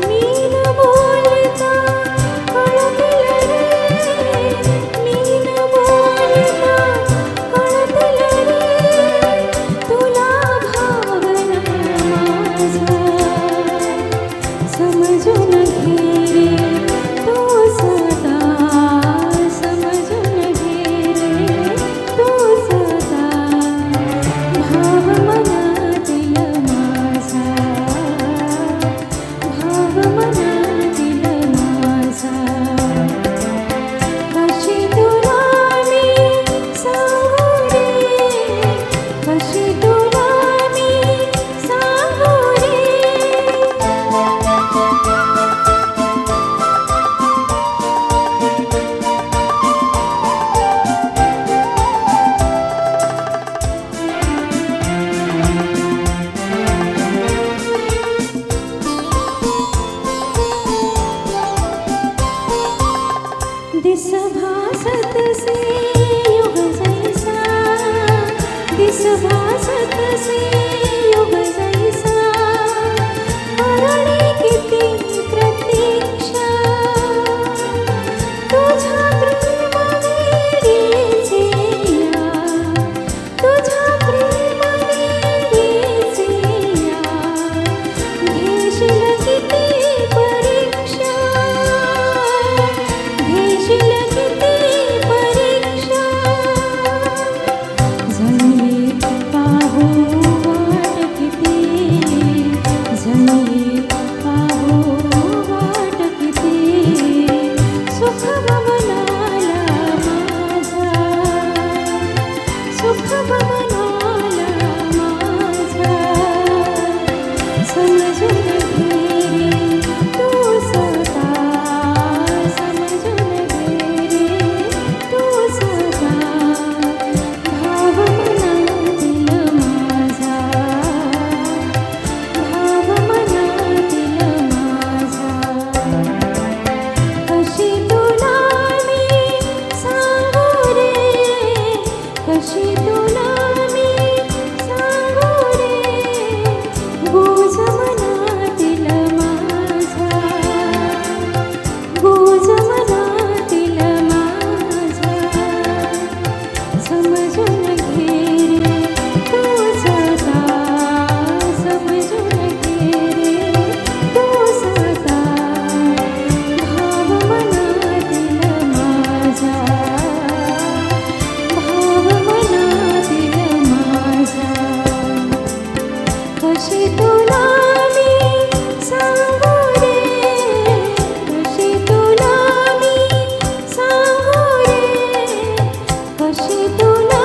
मी न बोलता कळतील रे, मी न बोलता कळतील रे, तुला भावना माझा समजून घे रे तू सदा, समजून घे रे तू सदा, भाव मनातील माझा, भाव मनातील माझा. कशी तुला मी सांगू रे, कशी तुला मी सांगू रे. दिस भासत से युग जैसा, दिस भासत से युग जैसा, करणे किती प्रतीक्षा, तुझ्या प्रेम वेडीचे या, तुझ्या प्रेम वेडीचे या, घेशील किती परीक्षा, घेशील किती परीक्षा. जणली पाहू वाट किती, जणली पाहू वाट किती, सुख गमनाला माझा, सुख गमनाला माझा. समजून घे रे तू सदा, समजून घे रे तू सदा, भाव मनातील माझा, भाव मनातील माझा. कशी तुला मी सांगू रे, कशी तुला मी सांगू रे, गुज मनातील माझा, गुज मनातील माझा. समजून घे रे तू सदा, समजून घे रे तू सदा, भाव मनातील माझा, भाव मनातील माझा. कशी तुला मी सांगू रे, कशी तुला मी सांगू रे, कशी तुला